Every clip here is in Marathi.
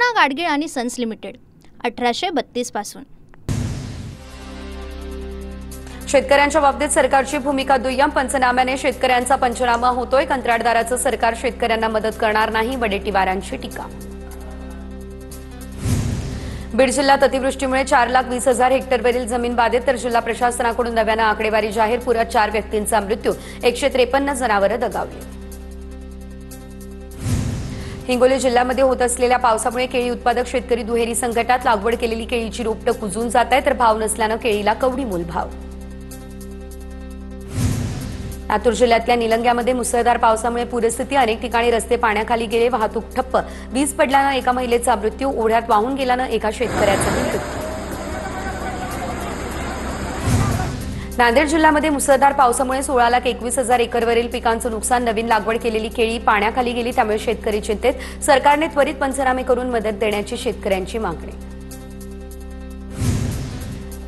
कृष्णा गाडगीळ आणि सन्स लिमिटेड 1832 पासून। शेतकऱ्यांच्या बाबतीत सरकारची भूमिका दुय्यम। पंचनाम्याने शेतकऱ्यांचा पंचनामा होतोय। कंत्राटदाराचं सरकार शेतकऱ्यांना मदत करणार नाही, वडेट्टीवारांची टीका। बीड जिल्ह्यात अतिवृष्टीमुळे 4,20,000 हेक्टरवरील जमीन बाधित, तर जिल्हा प्रशासनाकडून नव्यानं आकडेवारी जाहीर। पुरात 4 व्यक्तींचा मृत्यू, 153 जनावरं दगावली। हिंगोली जिल्ह्यामध्ये होत असलेल्या पावसामुळे केळी उत्पादक शेतकरी दुहेरी संकटात। लागवड केलेली केळीची रोपटं कुजून जात आहे, तर भाव नसल्यानं केळीला कवडी मोलभाव। लातूर जिल्ह्यातल्या निलंग्यामध्ये मुसळधार पावसामुळे पूरस्थिती, अनेक ठिकाणी रस्ते पाण्याखाली गेले, वाहतूक ठप्प। वीज पडल्यानं एका महिलेचा मृत्यू, ओढ्यात वाहून गेल्यानं एका शेतकऱ्याचाही मृत्यू। नांदेड जिल्ह्यामध्ये मुसळधार पावसामुळे 16,21,000 एकरवरील पिकांचं नुकसान। नवीन लागवड केलेली केळी पाण्याखाली गेली, त्यामुळे शेतकरी चिंतेत। सरकारने त्वरित पंचनामे करून मदत देण्याची शेतकऱ्यांची मागणी।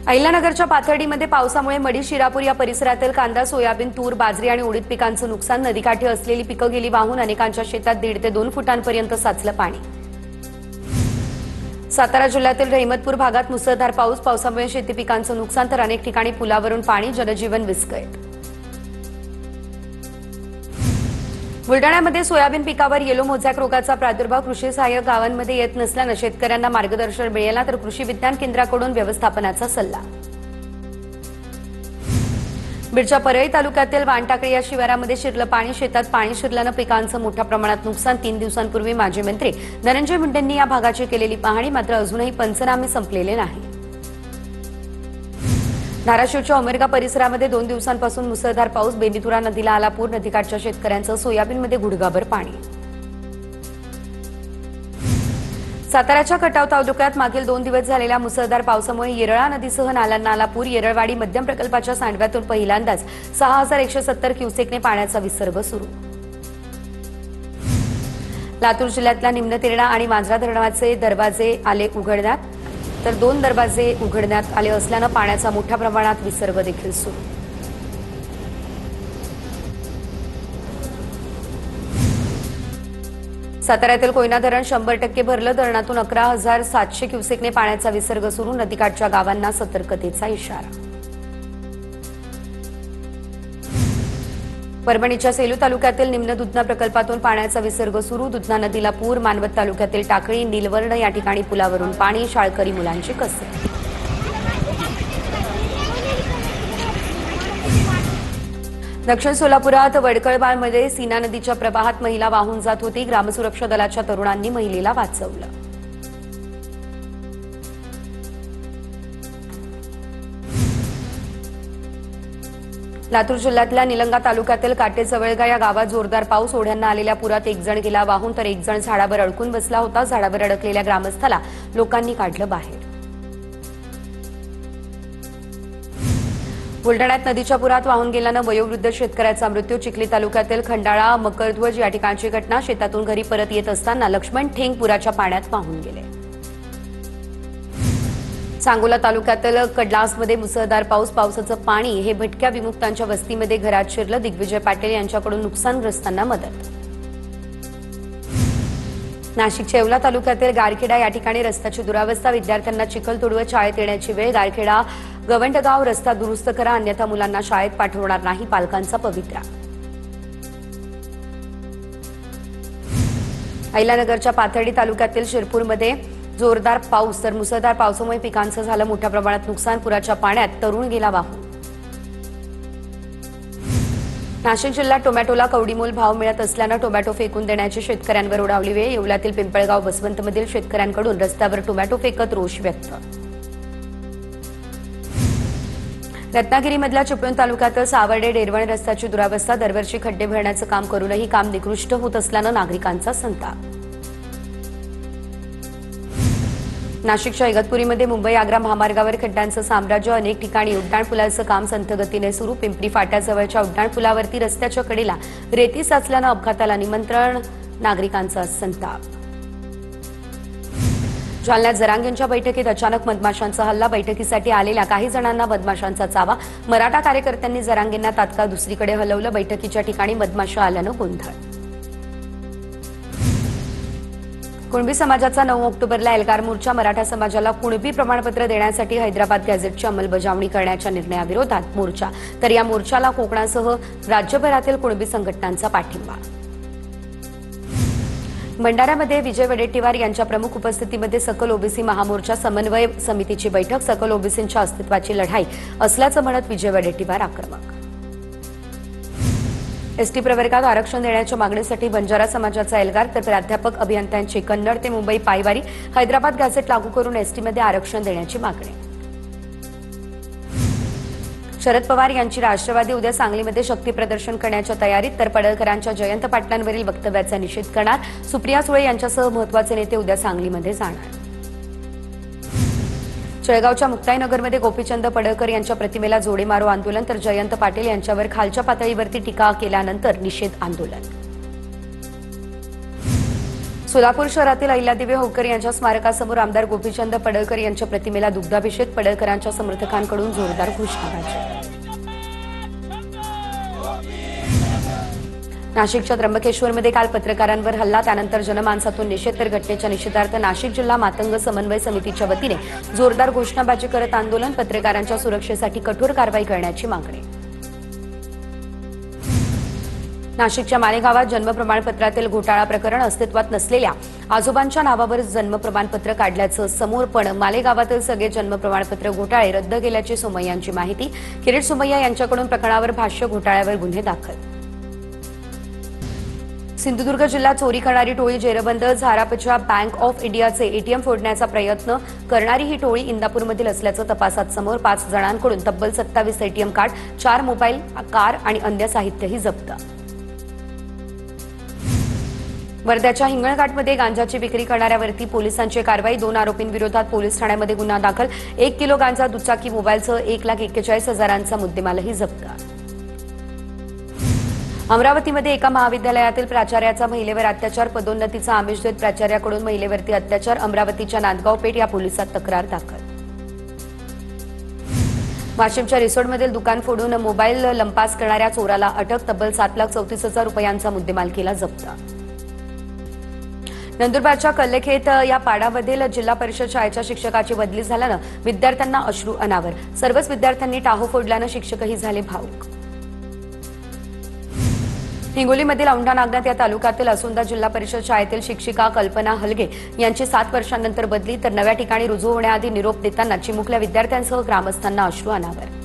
अहिल्यानगरच्या पाथर्डीमध्ये पावसामुळे मडी, शिरापूर या परिसरातील कांदा, सोयाबीन, तूर, बाजरी आणि उडीद पिकांचं नुकसान। नदीकाठी असलेली पिकं गेली वाहून, अनेकांच्या शेतात 1.5 ते 2 फुटांपर्यंत साचलं पाणी। सातारा जिल्ह्यातील रहिमतपूर भागात मुसळधार पावसामुळे शेती पिकांचं नुकसान, तर अनेक ठिकाणी पुलावरून पाणी, जनजीवन विस्कळीत। बुलडाण्यामध्ये सोयाबीन पिकावर येलो मोझॅक रोगाचा प्रादुर्भाव। कृषी सहाय्यक गावांमध्ये येत नसल्यानं शेतकऱ्यांना मार्गदर्शन मिळेल, तर कृषी विज्ञान केंद्राकडून व्यवस्थापनाचा सल्ला। बीडच्या परळी तालुक्यातील वानटाकळी या शिवारामध्ये शिरलं पाणी, शेतात पाणी शिरल्यानं पिकांचं मोठ्या प्रमाणात नुकसान। 3 दिवसांपूर्वी माजी मंत्री धनंजय मुंडेंनी या भागाची केलेली पाहणी, मात्र अजूनही पंचनामे संपलेले नाही। धाराशिवच्या उमरगा परिसरामध्ये 2 दिवसांपासून मुसळधार पाऊस, बेंबितुरा नदीला आला पूर, नदीकाठच्या शेतकऱ्यांचं सोयाबीनमध्ये गुडघाभर पाणी। साताऱ्याच्या खटाव तालुक्यात मागील 2 दिवस झालेल्या मुसळधार पावसामुळे येरळा नदीसह नाल्यांना आला पूर। येरळवाडी मध्यम प्रकल्पाच्या सांडव्यातून पहिल्यांदाच 6,170 क्युसेकने पाण्याचा विसर्ग सुरू। लातूर जिल्ह्यातल्या निम्न तेरणा आणि मांजरा धरणाचे दरवाजे आले उघडण्यात, तर 2 दरवाजे उघडण्यात आले असल्यानं पाण्याचा मोठ्या प्रमाणात विसर्ग देखील सुरू। साताऱ्यातील कोयना धरण 100% भरलं, धरणातून 11,700 क्युसेकने पाण्याचा विसर्ग सुरू। नदीकाठच्या गावांना सतर्कतेचा इशारा। परभणीच्या सेलू तालुक्यातील निम्न दुधना प्रकल्पातून पाण्याचा विसर्ग सुरू। दुधना नदीला पूर, मानवत तालुक्यातील टाकळी, निलवर्ण या ठिकाणी पुलावरून पाणी, शाळकरी मुलांची कसरत। दक्षिण सोलापुरात वडकळबाळमध्ये सीना नदीच्या प्रवाहात महिला वाहून जात होती, ग्रामसुरक्षा दलाच्या तरुणांनी महिलेला वाचवलं। लातूर जिल्ह्यातल्या निलंगा तालुक्यातील काटेजवळगा या गावात जोरदार पाऊस, ओढ्यांना आलेल्या पुरात 1 जण गेला वाहून, तर 1 जण झाडावर अडकून बसला होता। झाडावर अडकलेल्या ग्रामस्थाला लोकांनी काढलं बाहेर। बुलडाण्यात नदीच्या पुरात वाहून गेल्यानं वयोवृद्ध शेतकऱ्याचा मृत्यू। चिखली तालुक्यातील खंडाळा मकरध्वज या ठिकाणची घटना। शेतातून घरी परत येत असताना लक्ष्मण ठेंग पुराच्या पाण्यात वाहून गेले। सांगोला तालुक्यातील कडलासमध्ये मुसळधार पाऊस, पावसाचं पाणी हे भटक्या विमुक्तांच्या वस्तीमध्ये घरात शिरलं। दिग्विजय पाटील यांच्याकडून नुकसानग्रस्तांना मदत। नाशिकच्या येवला तालुक्यातील गारखेडा या ठिकाणी रस्त्याची दुरावस्था, विद्यार्थ्यांना चिखल तुडवत शाळेत येण्याची वेळ। गारखेडा गवंडगाव रस्ता दुरुस्त करा, अन्यथा मुलांना शाळेत पाठवणार नाही, पालकांचा पवित्रा। अहिल्यानगरच्या पाथर्डी तालुक्यातील शिरपूरमध्ये जोरदार पाऊस, तर मुसळधार पावसामुळे पिकांचं झालं मोठ्या प्रमाणात नुकसान। पुराच्या पाण्यात तरुण गेला वाहून। नाशिक जिल्ह्यात टोमॅटोला कवडीमोल भाव मिळत असल्यानं टोमॅटो फेकून देण्याची शेतकऱ्यांवर उडावली वेळ। येवल्यातील पिंपळगाव बसवंतमधील शेतकऱ्यांकडून रस्त्यावर टोमॅटो फेकत रोष व्यक्त। रत्नागिरीमधल्या चिपळूण तालुक्यातील सावर्डे डेरवण रस्त्याची दुरावस्था, दरवर्षी खड्डे भरण्याचं काम करूनही काम निकृष्ट होत असल्यानं नागरिकांचा संताप। नाशिकच्या इगतपुरीमध्ये मुंबई आग्रा महामार्गावर खड्ड्यांचं साम्राज्य, अनेक ठिकाणी उड्डाणपुलाचं काम संथ गतीने सुरू। पिंपरी फाट्याजवळच्या उड्डाणपुलावरती रस्त्याच्या कडेला रेती साचल्यानं अपघाताला निमंत्रण, नागरिकांचा संताप। जालन्यात जरांगेंच्या बैठकीत अचानक मधमाशांचा हल्ला, बैठकीसाठी आलेल्या काही जणांना मधमाशांचा चावा। मराठा कार्यकर्त्यांनी जरांगेंना तात्काळ दुसरीकडे हलवलं, बैठकीच्या ठिकाणी मधमाशा आल्यानं गोंधळ। कुणबी समाजाचा 9 ऑक्टोबरला एल्गार मोर्चा मराठा समाजाला कुणबी प्रमाणपत्र देण्यासाठी हैदराबाद गॅझेटची अंमलबजावणी करण्याच्या निर्णयाविरोधात मोर्चा, तर या मोर्चाला कोकणासह राज्यभरातील कुणबी संघटनांचा पाठिंबा. भंडाऱ्यामध्ये विजय वडेट्टीवार यांच्या प्रमुख उपस्थितीमध्ये सकल ओबीसी महामोर्चा समन्वय समितीची बैठक. सकल ओबीसींच्या अस्तित्वाची लढाई असल्याचं म्हणत विजय वडेट्टीवार आक्रमक. एसटी प्रवर्गात आरक्षण देण्याच्या मागणीसाठी बंजारा समाजाचा एल्गार, तर प्राध्यापक अभियंत्यांची कन्नड ते मुंबई पायवारी. हैदराबाद गॅझेट लागू करून एसटीमध्ये आरक्षण देण्याची मागणी. शरद पवार यांची राष्ट्रवादी उद्या सांगलीमध्ये शक्ती प्रदर्शन करण्याच्या तयारीत, तर पडळकरांच्या जयंत पाटलांवरील वक्तव्याचा निषेध करणार. सुप्रिया सुळे यांच्यासह महत्त्वाचे नेते उद्या सांगलीमध्ये जाणार. जळगावच्या मुक्ताईनगरमध्ये गोपीचंद पडळकर यांच्या प्रतिमेला जोडे मारो आंदोलन, तर जयंत पाटील यांच्यावर खालच्या पातळीवरती टीका केल्यानंतर निषेध आंदोलन. सोलापूर शहरातील अहिल्यादेवी होळकर यांच्या स्मारकासमोर आमदार गोपीचंद पडळकर यांच्या प्रतिमेला दुग्धाभिषेक. पडळकरांच्या समर्थकांकडून जोरदार घोषणाबाजी. नाशिकच्या त्र्यंबकेश्वरमध्ये काल पत्रकारांवर हल्ला, त्यानंतर जनमानसातून निषेध, तर घटनेच्या निषेधार्थ नाशिक जिल्हा मातंग समन्वय समितीच्या वतीने जोरदार घोषणाबाजी करत आंदोलन. पत्रकारांच्या सुरक्षेसाठी कठोर कारवाई करण्याची मागणी. नाशिकच्या मालेगावात जन्म प्रमाणपत्रातील घोटाळा प्रकरण, अस्तित्वात नसलेल्या आजोबांच्या नावावर जन्म प्रमाणपत्र काढल्याचं समोर, पण मालेगावातील सगळे जन्म प्रमाणपत्र घोटाळे रद्द केल्याची सोमय्यांची माहिती. किरीट सोमय्या यांच्याकडून प्रकरणावर भाष्य, घोटाळ्यावर गुन्हे दाखल. सिंधुदुर्ग जिल्ह्यात चोरी करणारी टोळी जेरबंद. झारापच्या बँक ऑफ इंडियाचे एटीएम फोडण्याचा प्रयत्न करणारी ही टोळी इंदापूरमधील असल्याचं तपासात समोर. 5 जणांकडून तब्बल 27 एटीएम कार्ड, 4 मोबाईल, कार आणि अन्य साहित्यही जप्त. वर्ध्याच्या हिंगणघाटमध्ये गांजाची विक्री करणाऱ्यावरती पोलिसांची कारवाई. 2 आरोपींविरोधात पोलीस ठाण्यामध्ये गुन्हा दाखल. 1 किलो गांजा, दुचाकी, मोबाईलसह 1,41,000चा मुद्देमालही जप्त. अमरावतीमध्ये एका महाविद्यालयातील प्राचार्याचा महिलेवर अत्याचार, पदोन्नतीचा आमिष देत प्राचार्याकडून महिलेवरती अत्याचार. अमरावतीच्या नांदगाव पेठ या पोलिसात तक्रार दाखल. वाशिमच्या रिसोडमधील दुकान फोडून मोबाईल लंपास करणाऱ्या चोराला अटक. तब्बल 7,34,000 रुपयांचा मुद्देमाल केला जप्त. नंदुरबारच्या कल्लेखेत या पाडामधील जिल्हा परिषद शाळेच्या शिक्षकाची बदली झाल्यानं विद्यार्थ्यांना अश्रू अनावर. सर्वच विद्यार्थ्यांनी टाहो फोडल्यानं शिक्षकही झाले भावूक. हिंगोलीमधील औंढा नागनाथ या तालुक्यातील असोंदा जिल्हा परिषद शाळेतील शिक्षिका कल्पना हलगे यांची 7 वर्षांनंतर बदली, तर नव्या ठिकाणी रुजू होण्याआधी निरोप देताना चिमुकल्या विद्यार्थ्यांसह ग्रामस्थांना अश्रू अनावर.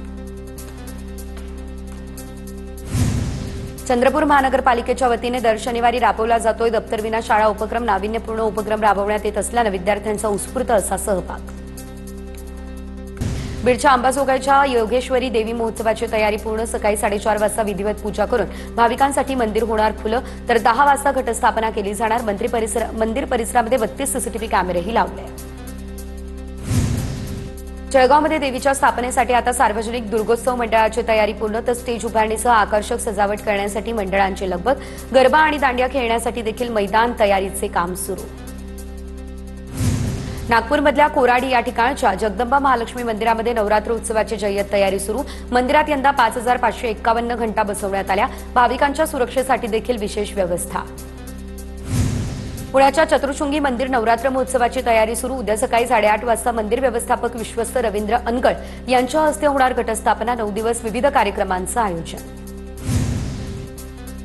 चंद्रपूर महानगरपालिकेच्या वतीने दर शनिवारी राबवला जातोय दप्तरविना शाळा उपक्रम. नाविन्यपूर्ण उपक्रम राबवण्यात येत असल्यानं विद्यार्थ्यांचा उत्स्फूर्त असा सहभाग. बीडच्या अंबाजोगाईच्या योगेश्वरी देवी महोत्सवाची तयारी पूर्ण. सकाळी 4:30 वाजता विधिवत पूजा करून भाविकांसाठी मंदिर होणार खुलं, तर 10 वाजता घटस्थापना केली जाणार. मंदिर परिसरामध्ये 32 सीसीटीव्ही कॅमेरेही लावले. जळगावमध्ये देवीच्या स्थापनेसाठी आता सार्वजनिक दुर्गोत्सव मंडळाची तयारी पूर्ण, तर स्टेज उभारणीसह आकर्षक सजावट करण्यासाठी मंडळांची लगबग. गरबा आणि दांडिया खेळण्यासाठी देखील मैदान तयारीचे काम सुरू. नागपूरमधल्या कोराडी या ठिकाणच्या जगदंबा महालक्ष्मी मंदिरामध्ये नवरात्र उत्सवाची जय्यत तयारी सुरू. मंदिरात यंदा 5,551 घंटा बसवण्यात आल्या. भाविकांच्या सुरक्षेसाठी देखील विशेष व्यवस्था. पुण्याच्या चतुर्शृंगी मंदिर नवरात्र महोत्सवाची तयारी सुरू. उद्या सकाळी 8:30 वाजता मंदिर व्यवस्थापक विश्वस्त रवींद्र अनगळ यांच्या हस्ते होणार घटस्थापना. 9 दिवस विविध कार्यक्रमांचं आयोजन.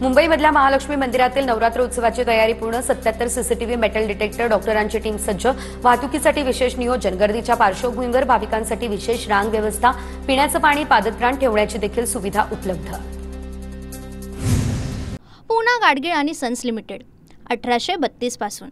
मुंबईमधल्या महालक्ष्मी मंदिरातील नवरात्र उत्सवाची तयारी पूर्ण. 77 सीसीटीव्ही, मेटल डिटेक्टर, डॉक्टरांची टीम सज्ज. वाहतुकीसाठी विशेष नियोजन. गर्दीच्या पार्श्वभूमीवर भाविकांसाठी विशेष रांग व्यवस्था. पिण्याचं पाणी, पादत्राण ठेवण्याची देखील सुविधा उपलब्ध. पूना गाडगीळ आणि सन्स लिमिटेड 1832 पासून